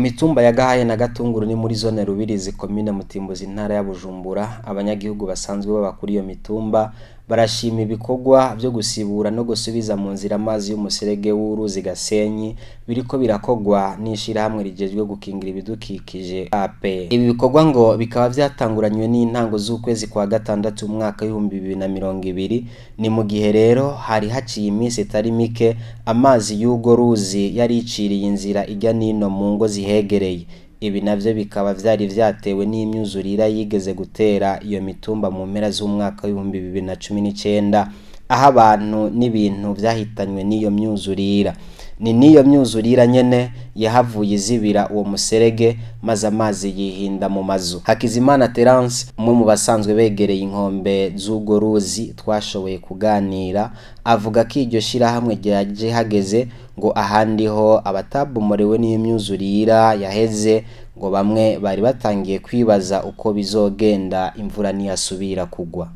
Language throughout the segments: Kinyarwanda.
mitumba ya Gahaye na Gatunguru ni muri zone Rubirizi komine Mutimbuzi intara ya Bujumbura, abanyagihugu basanzwe baba kuri iyo mitumba barashima ibikorwa byo gusibura no gusubiza mu nzira amazi y'umuserege w'uruzi Gasenyi biriko birakogwa n'ishira hamwe rijejwe gukingira ibidukikije AP. Ibi bikorwa ngo bikaba byatanguranywe n'intango z'ukwezi kwa gatandatu umwaka w'2020, ni mu gihe rero hari haciye iminsi itari mike amazi y'ugo ruzi yari iciriye inzira ijya nino mu ngo zihegereye. Ibi navyo bikaba vyari vyatewe n'imyuzurira yigeze gutera iyo mitumba mu mpera z'umwaka w'2019, aho abantu n'ibintu vyahitanywe n'iyo myuzurira. Ni niyo myuzurira nyene yahavuye izibira uwo muserege maze amazi yihinda mu mazu. Hakizimana Terence, umwe mu basanzwe begereye inkombe z'ugo ruzi twashoboye kuganira, avuga ko iryo shira hamwe ryaje hageze ngo ahandi ho abatabomorewe n'imyuzurira yaheze ngo bamwe bari batangiye kwibaza uko bizogenda imvura niyasubira kugwa.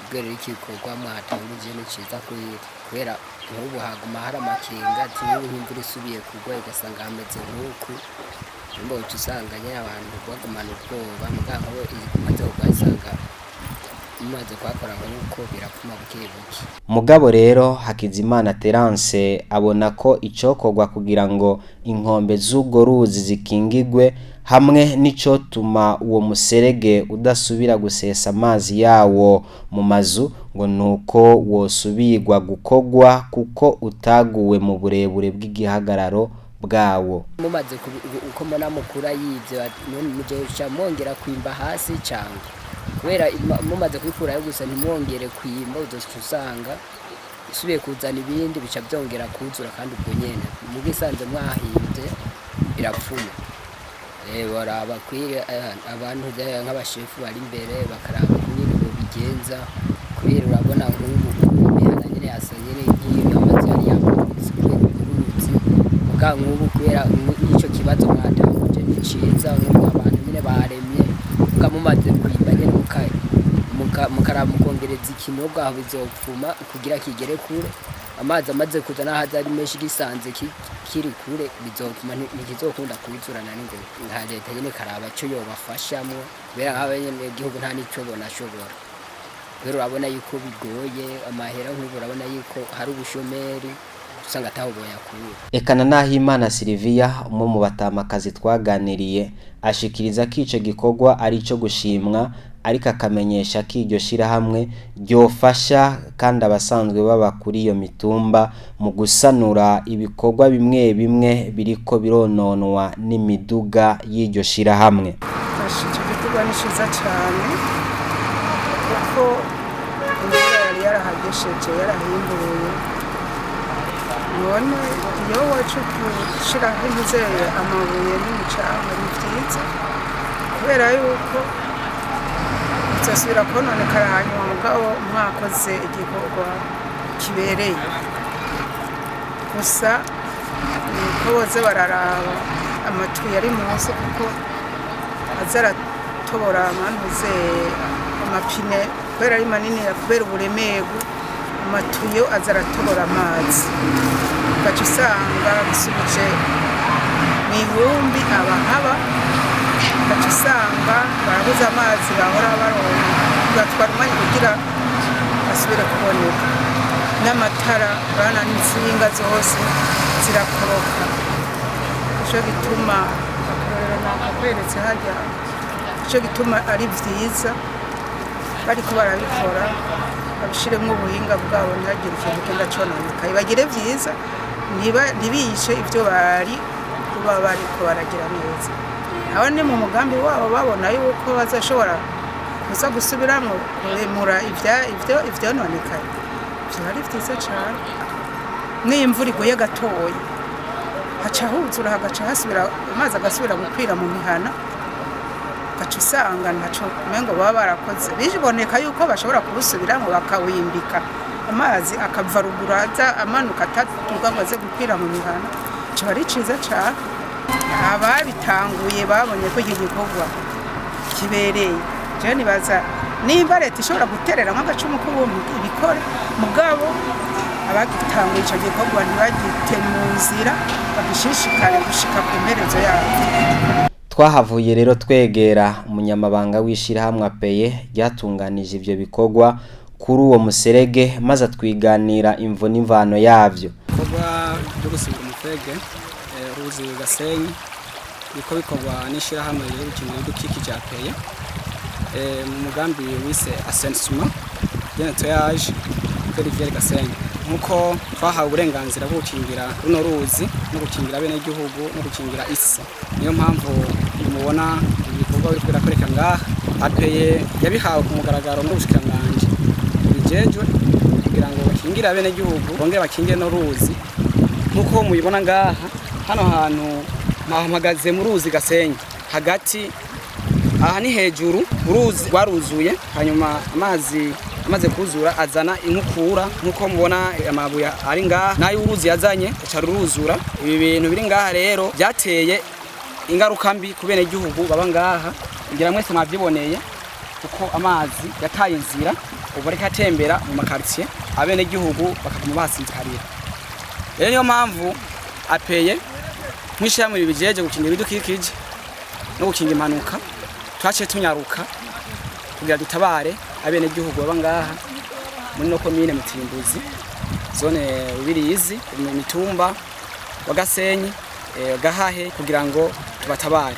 Ubwere ikikorwa mwatangije ni ciza kubera nk'ubu haguma hari amakenga ati imvura isubiye kugwa igasanga hameze nk'uku, nimba utusanganye abantu bagumana ubwoba mugango imaze kugasanga imaze kwakora nk'uko birapfuma bukebuke. Mugabo rero Hakizimana Terence abona ko icokorwa kugira ngo inkombe z'ugo ruzi zikingigwe hamwe nico tuma uwo muserege udasubira gusesa amazi yawo mu mazu ngo nuko wosubirwa gukogwa kuko utaguwe mu burebure bw'igihagararo bwawo. Mumaze uko mbona mukura yivyo muje mwongera kwimba hasi cyangwa kubera mumaze kwikurayo gusa ntimwongere kwimba udusanga isubiye kuzana ibindi bica byongera kuzura kandi ubwo nyene mugisanze mwahimbye birapfuma. Baraba kwire abantu nk'abashefu bari imbere bakaraba nyine bo bigenza kubera urabona nk'ubu imihana nyine yasanye n'iyo amazi yari yamuze uruzi nk'ubu kubera icyo kibazo mwatanguje ni ciza nk'ubu abantu nyine baremye mumaze kwimba nyine mukaraba mukongereza ikinogo aho bizopfuma kugira kigere kure, amazi amaze kuza nahaza ari menshi gisanze kiri kure bizopfuma ntikizokunda kubizurana n'ingo nta leta nyine karaba cyo yobafashamwe kubera abanyene gihugu nta nico bonashobora. Rero urabona yuko bigoye amahera nk'ubu urabona yuko hari ubushomeri usanga ataho boyakura. Ekana Nahimana Silvia, umwe mu batamakazi twaganiriye, ashikiriza ko ico gikorwa ari cyo gushimwa ariko akamenyesha ko iryo shira hamwe ryofasha kandi abasanzwe baba kuri iyo mitumba mu gusanura ibikorwa bimwe bimwe biriko birononwa n'imiduga y'iryo shira hamwe. Icyo gikorwa ni ciza cyane kuko imvura yari yarahagesheje yarahimbuye, none iyo wacu gushiraho imizeye amabuye n'umucanga ni byiza kubera yuko uzasubira kononekara hanyuma mugabo mwakoze igikorwa kibereye. Gusa niko boze bararaba amatuye ari munsi kuko azaratobora amanuze amapine kubera ari manini kubera uburemego amatuyo azaratobora amazi ugaca usanga bisubije mw'ihumbi abahaba, ugaca usanga barabuze amazi bahora baronka ugatwara umwanya kugira asubire kuboneka, n'amatara urabona n'insinga zose zirakoroka. Ico gituma akarorero nakakweretse harya, ico gituma ari vyiza bariko barabikora babishiremwo ubuhinga bwabo ntihagire ikintu kenda cononekaye, bagire vyiza ntibiyishe ivyo bari kuba bariko baragira neza. Aho ni mu mugambi wabo babona yuko bazashobora kuza gusubiramwo kuremura ivyononekaye, ivyo ari vyiza cane. N'imvura iguye gatoya haca huzura hagaca hasubira amazi agasubira gukwira mu mihana, ugaca usanga ntaco umengo baba barakoze. Biboneka yuko bashobora kubusubiramwo bakawimbika amazi akava ruguru aza amanuka atatuga ngo aze gukwira mu mihana, ico ari ciza cane. Ababitanguye babonye ko iki gikorwa kibereye, je nibaza nimba leta ishobora guterera nk'agacumu k'ubumwe ibikore mugabo abagitanguye ico gikorwa ntibagite mu nzira bagishishikare gushika ku mperezo yabo. Twahavuye rero twegera umunyamabanga w'ishirahamwe APEYE ryatunganije ivyo bikorwa kuri uwo muserege maze twiganira imvo n'imvano yavyo. Bikorwa byo gusibura umufurege uruzi Gasenyi biko bikorwa n'ishirahamwe ryo gukingira ibidukikije APEYE mu mugambi wise assainissement de nettoyage de rivière Gasenyi. Nkuko twahawe uburenganzira bwo gukingira runo ruzi no gukingira bene gihugu no gukingira isi, niyo mpamvu mubona ibikorwa biri birakoreka ngaha. APEYE yabihawe ku mugaragaro no gushikanganje bijejwe kugira ngo bakingira bene gihugu bongere bakingire no ruzi. Nkuko mubibona ngaha hano hantu mpahagaze mu ruzi Gasenyi hagati, aha ni hejuru uruzi rwaruzuye, hanyuma amazi amaze kuzura azana inkukura nkuko mubona amabuye ari ngaha nayo uruzi yazanye aca ruruzura. Ibi bintu biri ngaha rero byateye ingaruka mbi ku bene gihugu baba ngaha, ngira mwese mwavyiboneye kuko amazi yataye inzira ubu ariko atembera mu makartier abene gihugu bakaguma basinzikarira. Rero niyo mpamvu APEYE mwishyamwe bibijeje gukingira ibidukikije no gukinga impanuka twaciye tunyaruka kugira dutabare abene gihugu baba ngaha muri no komine Mutimbuzi zone Rubirizi imitumba wa Gasenyi Gahahe kugira ngo tubatabare.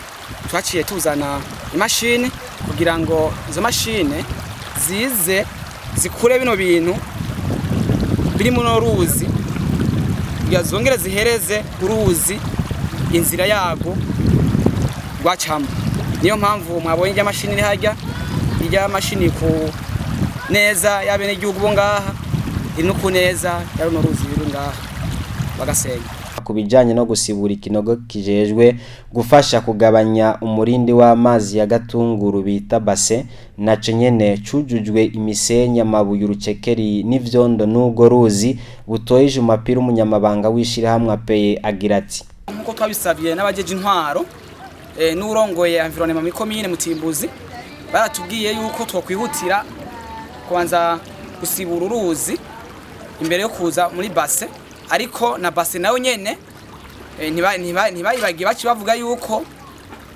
Twaciye tuzana imashini kugira ngo izo mashine zize zikure bino bintu biri mu ruzi kugira zongere zihereze uruzi inzira yago rwacamo. Niyo mpamvu mwabonye ijya mashini iri hajya ijya mashini ku neza y'abene gihugu bo ngaha iri no ku neza ya runo ruzi biri ngaha Bagasenyi. Kubijanye no gusibura ikinogo kijejwe gufasha kugabanya umurindi w'amazi ya Gatunguru bita base naco nyene cujujwe imisenyi amabuye urucekeri n'ivyondo n'ubwo ruzi butoyije umapira umunyamabanga w'ishirahamwe APEYE agira ati nkuko twabisabye n'abajeje intwaro n'urongoye environnement mu komine Mutimbuzi baratubwiye yuko twokwihutira kwanza gusibura uruzi imbere yo kuza muri base, ariko na base nayo nyene ntibayibagiye baci bavuga yuko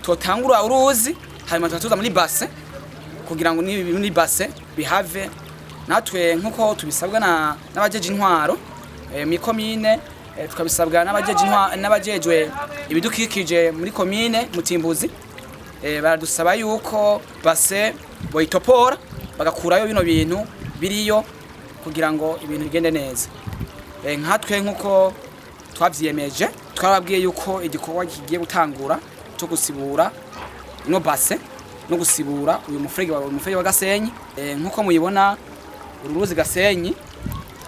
totangura uruzi hanyuma tuza muri base kugira ngo ni base bihave. Natwe nkuko tubisabwa n'abajeje intwaro mu komine tukabisabwa n'abajejwe ibidukikije muri komine Mutimbuzi, baradusaba yuko base boyitopora bagakurayo bino bintu biriyo kugira ngo ibintu bigende neza. Nkatwe nkuko twavyiyemeje twababwiye yuko igikorwa kigiye gutangura cyo gusibura ino base no gusibura uyu mufurege wa Gasenyi. Nkuko muyibona uruzi Gasenyi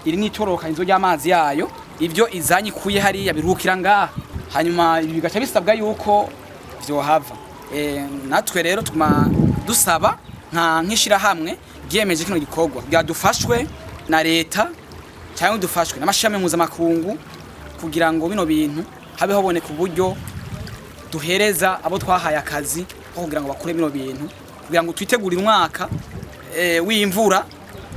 iri nitoroka inzo y'amazi yayo, ivyo izanyi kuye hariya birukira ngaha, hanyuma ibi bigaca bisabwa yuko vyohava. Natwe rero tuma dusaba nkishira hamwe giyemeje kino gikorwa byadufashwe na leta cyangwa dufashwe n'amashami mpuzamakungu kugira ngo bino bintu habeho boneka uburyo duhereza abo twahaye akazi kugira ngo bakure bino bintu kugira ngo twitegure umwaka w'imvura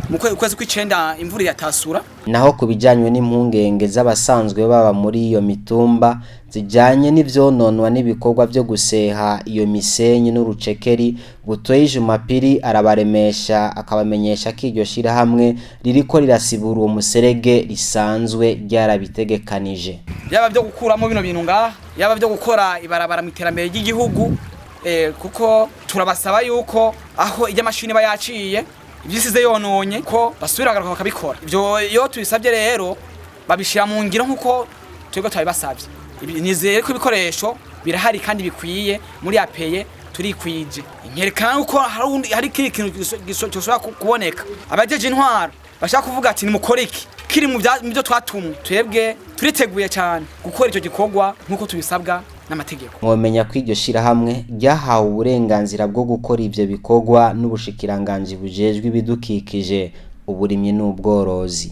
mu kwezi kw'icenda imvura yatasura. Naho kubijanywe n'impungenge z'abasanzwe baba muri iyo mitumba zijanye n'ivyononwa n'ibikorwa byo guseha iyo misenyi n'urucekeri, butoyije umapiri arabaremesha akabamenyesha ko iryo shira hamwe ririko rirasibura uwo muserege risanzwe ryarabitegekanije. Yaba byo gukuramo bino bintu ngaha, yaba byo gukora ibarabara mu iterambere ry'igihugu, kuko turabasaba yuko aho ijya mashini bayaciye ibyisize yononye ko basubira garuka bakabikora. Ibyo iyo tubisabye rero babishira mu ngiro nkuko twego twabibasabye. Nizeye ko ibikoresho birahari kandi bikwiye muri APEYE turikwije. Inkerekana uko hari ikintu gishobora kuboneka. Abajeje intwaro bashaka kuvuga ati nimukore iki kiri mu byo twatumwe, twebwe turiteguye cyane gukora icyo gikorwa nkuko tubisabwa n'amategeko. Mwomenya ko iryo shira hamwe ryahawe uburenganzira bwo gukora ivyo bikorwa n'ubushikiranganje bujejwe ibidukikije, uburimyi n'ubworozi.